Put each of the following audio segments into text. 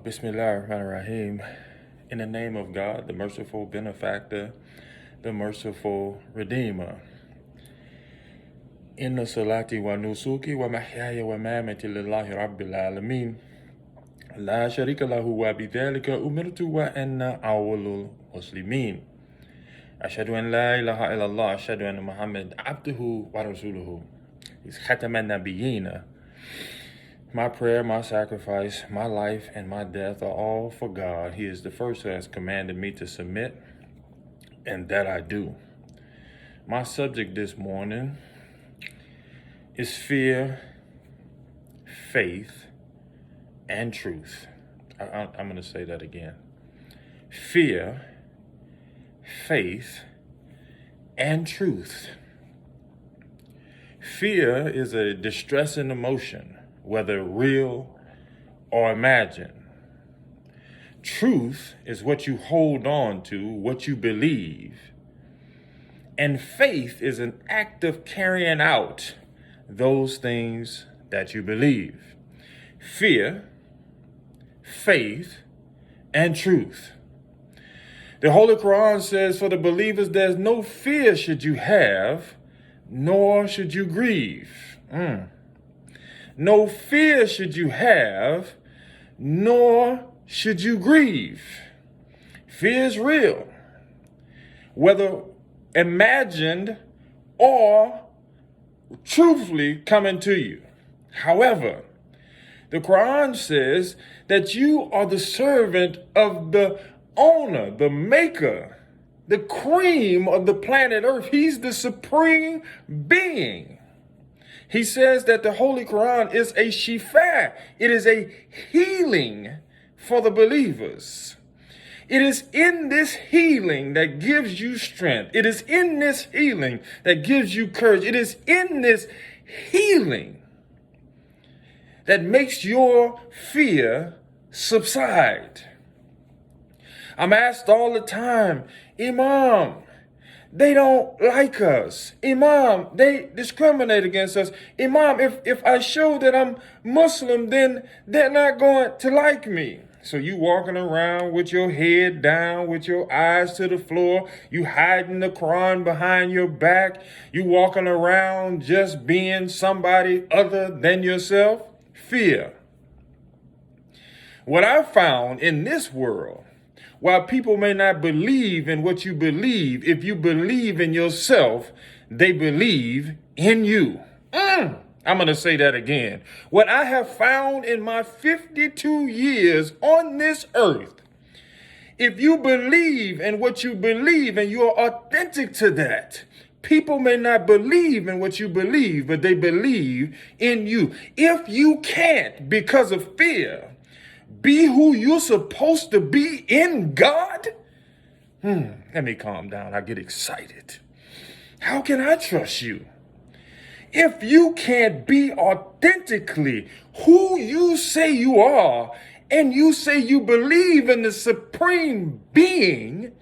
Bismillahirrahmanirrahim. In the name of God, the merciful benefactor, the merciful redeemer. Inna salati wa nusuki wa mahyaya wa mamati lillahi rabbil alameen. La sharika lahu wa bidhalika umirtu wa anna awwalul muslimin. Ashhadu an la ilaha illallah, ashhadu anna Muhammad abduhu wa rasuluhu. He's khataman nabiyina. My prayer, my sacrifice, my life, and my death are all for God. He is the first who has commanded me to submit, and that I do. My subject this morning is fear, faith, and truth. I'm going to say that again. Fear, faith, and truth. Fear is a distressing emotion, whether real or imagined. Truth is what you hold on to, what you believe. And faith is an act of carrying out those things that you believe. Fear, faith, and truth. The Holy Quran says, for the believers, there's no fear should you have, nor should you grieve. No fear should you have, nor should you grieve. Fear is real, whether imagined or truthfully coming to you. However, the Quran says that you are the servant of the owner, the maker, the cream of the planet Earth. He's the supreme being. He says that the Holy Quran is a shifa. It is a healing for the believers. It is in this healing that gives you strength. It is in this healing that gives you courage. It is in this healing that makes your fear subside. I'm asked all the time, Imam, they don't like us. Imam, they discriminate against us. Imam, if I show that I'm Muslim, then they're not going to like me. So you walking around with your head down, with your eyes to the floor. You hiding the Quran behind your back. You walking around just being somebody other than yourself. Fear. What I found in this world, while people may not believe in what you believe, if you believe in yourself, they believe in you. I'm going to say that again. What I have found in my 52 years on this earth, if you believe in what you believe and you are authentic to that, people may not believe in what you believe, but they believe in you. If you can't, because of fear, be who you're supposed to be in God? Let me calm down. I get excited. How can I trust you? If you can't be authentically who you say you are, and you say you believe in the supreme being,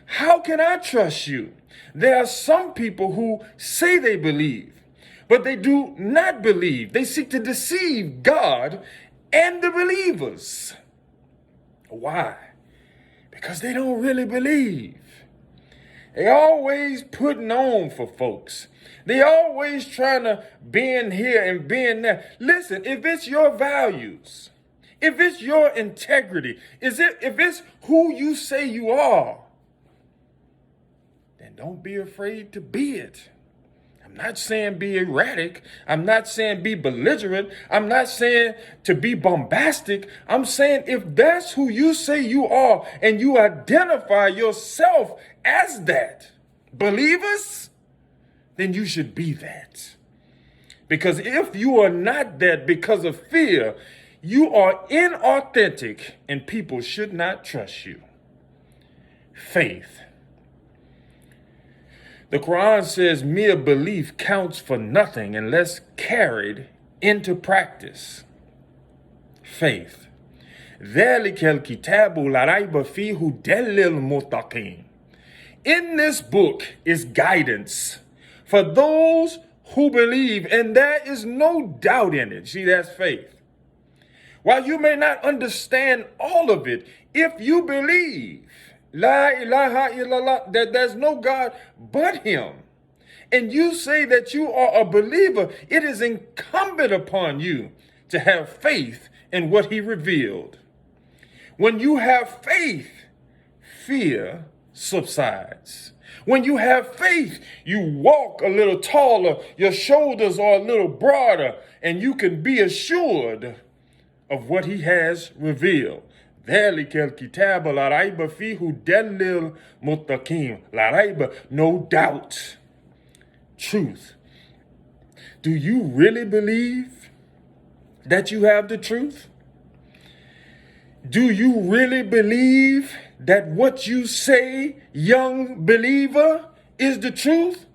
how can I trust you? There are some people who say they believe, but they do not believe. They seek to deceive God and the believers. Why? Because they don't really believe. They always putting on for folks. They always trying to bend here and bend there. Listen, if it's your values, if it's your integrity, if it's who you say you are, then don't be afraid to be it. I'm not saying be erratic. I'm not saying be belligerent. I'm not saying to be bombastic. I'm saying if that's who you say you are and you identify yourself as that, believers, then you should be that. Because if you are not that because of fear, you are inauthentic and people should not trust you. Faith. The Quran says mere belief counts for nothing unless carried into practice. Faith. ذَلِكَ الْكِتَابُ لَا رَيْبَ فِيهِ هُدًى لِلْمُتَّقِينَ. In this book is guidance for those who believe, and there is no doubt in it. See, that's faith. While you may not understand all of it, if you believe, La ilaha illallah, that there's no God but him, and you say that you are a believer, it is incumbent upon you to have faith in what he revealed. When you have faith, fear subsides. When you have faith, you walk a little taller, your shoulders are a little broader, and you can be assured of what he has revealed. ذَلِكَ الْكِتَابَ لَا رَيْبَ فِيهِ هُدًى لِلْمُتَّقِينَ. لَا رَيْبَ, no doubt. Truth. Do you really believe that you have the truth? Do you really believe that what you say, young believer, is the truth?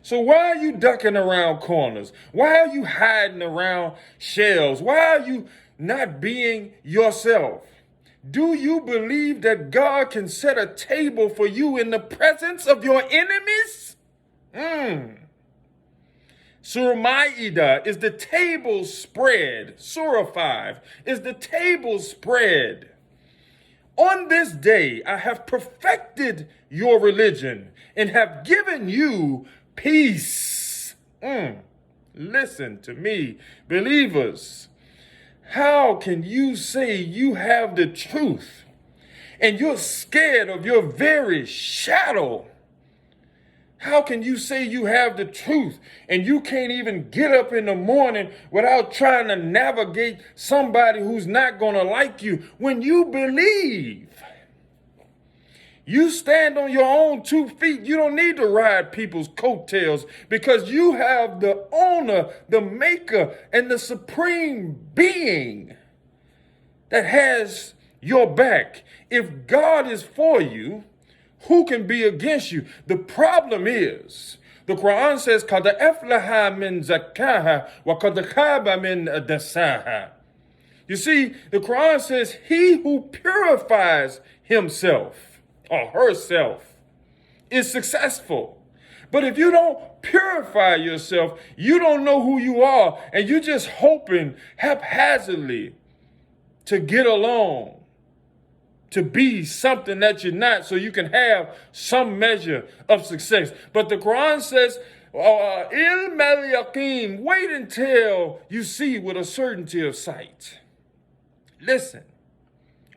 So why are you ducking around corners? Why are you hiding around shelves? Why are you not being yourself? Do you believe that God can set a table for you in the presence of your enemies? Surah Ma'idah is the table spread. Surah 5 is the table spread. On this day, I have perfected your religion and have given you peace. Listen to me, believers. How can you say you have the truth and you're scared of your very shadow? How can you say you have the truth and you can't even get up in the morning without trying to navigate somebody who's not going to like you when you believe? You stand on your own 2 feet. You don't need to ride people's coattails because you have the owner, the maker, and the supreme being that has your back. If God is for you, who can be against you? The problem is, the Quran says, قَدْ أَفْلَحَ مِنْ زَكَّاهَا وَقَدْ خَابَ مِنْ دَسَّاهَا. You see, the Quran says, he who purifies himself or herself is successful. But if you don't purify yourself, you don't know who you are, and you're just hoping haphazardly to get along, to be something that you're not, so you can have some measure of success. But the Quran says, ilm al-yaqeen, wait until you see with a certainty of sight. Listen,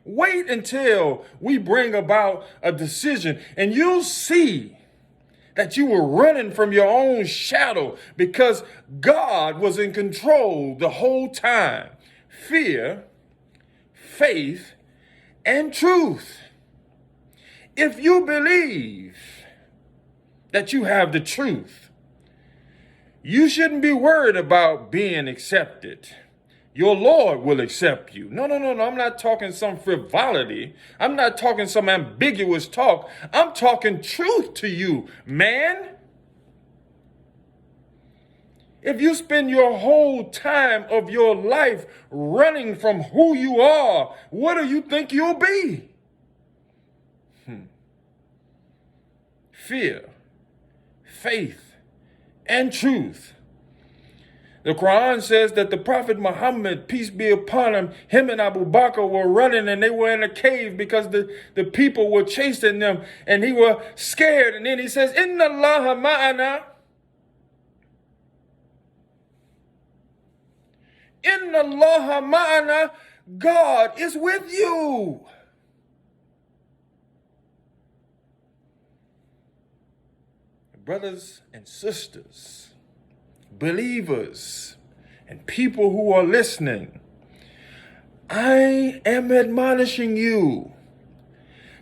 wait until we bring about a decision, and you'll see that you were running from your own shadow because God was in control the whole time. Fear, faith, and truth. If you believe that you have the truth, you shouldn't be worried about being accepted. Your Lord will accept you. No. I'm not talking some frivolity. I'm not talking some ambiguous talk. I'm talking truth to you, man. If you spend your whole time of your life running from who you are, what do you think you'll be? Fear, faith, and truth. The Quran says that the Prophet Muhammad, peace be upon him and Abu Bakr were running, and they were in a cave because the people were chasing them, and he were scared. And then he says, Inna Allaha ma'ana. Inna Allaha ma'ana, God is with you. Brothers and sisters, believers, and people who are listening, I am admonishing you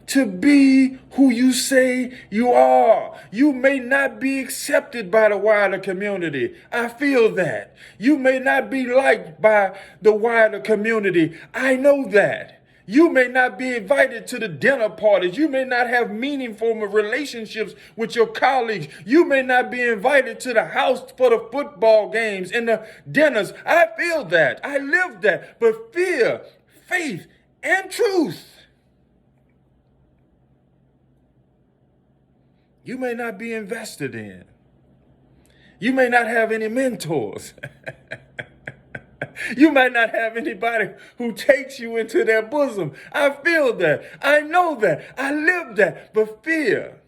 to be who you say you are. You may not be accepted by the wider community. I feel that. You may not be liked by the wider community. I know that. You may not be invited to the dinner parties. You may not have meaningful relationships with your colleagues. You may not be invited to the house for the football games and the dinners. I feel that. I live that. But fear, faith, and truth, you may not be invested in. You may not have any mentors. You might not have anybody who takes you into their bosom. I feel that. I know that. I live that. But fear,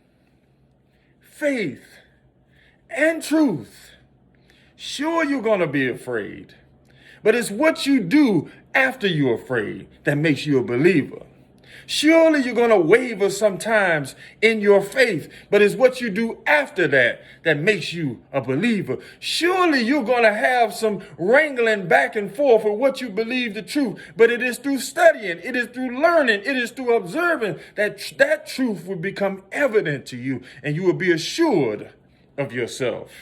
faith, and truth, sure, you're going to be afraid. But it's what you do after you're afraid that makes you a believer. Surely you're going to waver sometimes in your faith, but it's what you do after that that makes you a believer. Surely you're going to have some wrangling back and forth with what you believe the truth, but it is through studying, it is through learning, it is through observing that truth will become evident to you, and you will be assured of yourself.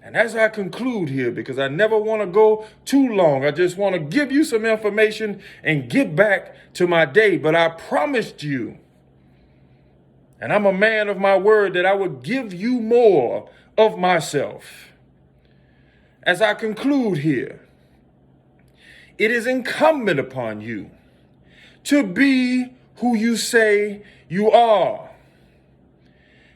And as I conclude here, because I never want to go too long, I just want to give you some information and get back to my day. But I promised you, and I'm a man of my word, that I would give you more of myself. As I conclude here, it is incumbent upon you to be who you say you are.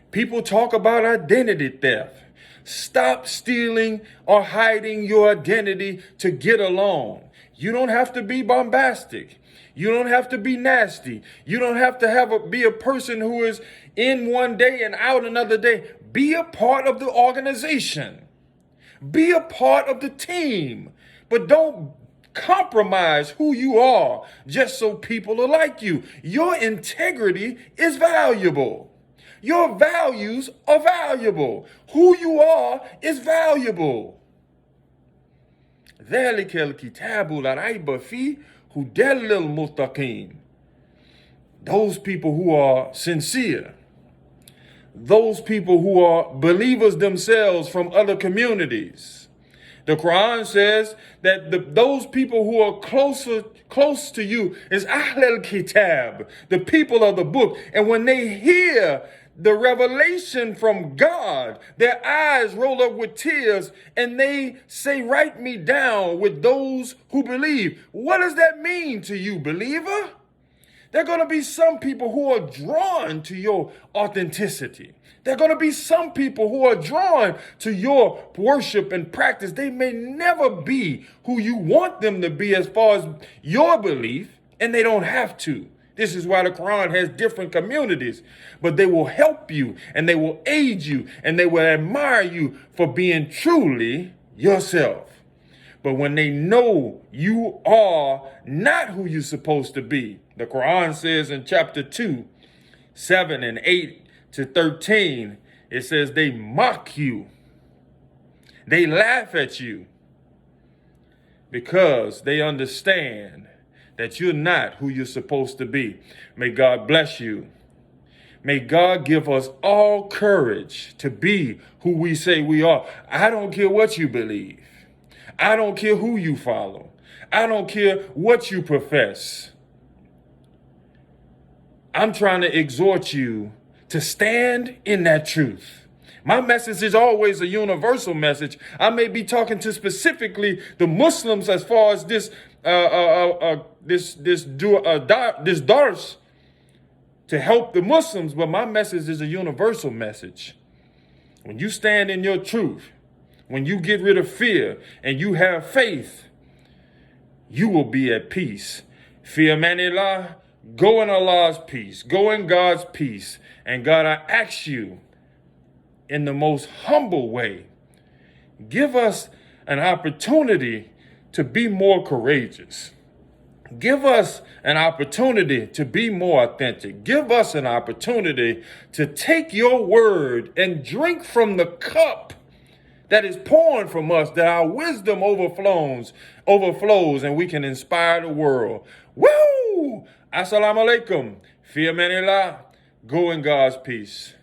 People talk about identity theft. Stop stealing or hiding your identity to get along. You don't have to be bombastic. You don't have to be nasty. You don't have to be a person who is in one day and out another day. Be a part of the organization. Be a part of the team. But don't compromise who you are just so people are like you. Your integrity is valuable. Your values are valuable. Who you are is valuable. ذلك الكتاب لا ريب فيه هدى للمتقين. Those people who are sincere, those people who are believers themselves from other communities. The Quran says that those people who are close to you is Ahl al-Kitab, the people of the book. And when they hear the revelation from God, their eyes roll up with tears and they say, write me down with those who believe. What does that mean to you, believer? There are going to be some people who are drawn to your authenticity. There are going to be some people who are drawn to your worship and practice. They may never be who you want them to be as far as your belief, and they don't have to. This is why the Quran has different communities, but they will help you and they will aid you and they will admire you for being truly yourself. But when they know you are not who you're supposed to be, the Quran says in chapter 2, 7 and 8 to 13, it says they mock you. They laugh at you because they understand that you're not who you're supposed to be. May God bless you. May God give us all courage to be who we say we are. I don't care what you believe. I don't care who you follow. I don't care what you profess. I'm trying to exhort you to stand in that truth. My message is always a universal message. I may be talking to specifically the Muslims as far as this dars to help the Muslims, but my message is a universal message. When you stand in your truth, when you get rid of fear and you have faith, you will be at peace. Fear manillah, go in Allah's peace, go in God's peace. And God, I ask you in the most humble way, give us an opportunity to be more courageous. Give us an opportunity to be more authentic. Give us an opportunity to take your word and drink from the cup that is pouring from us, that our wisdom overflows, and we can inspire the world. Woo! Assalamu alaikum. Fi amanillah. Go in God's peace.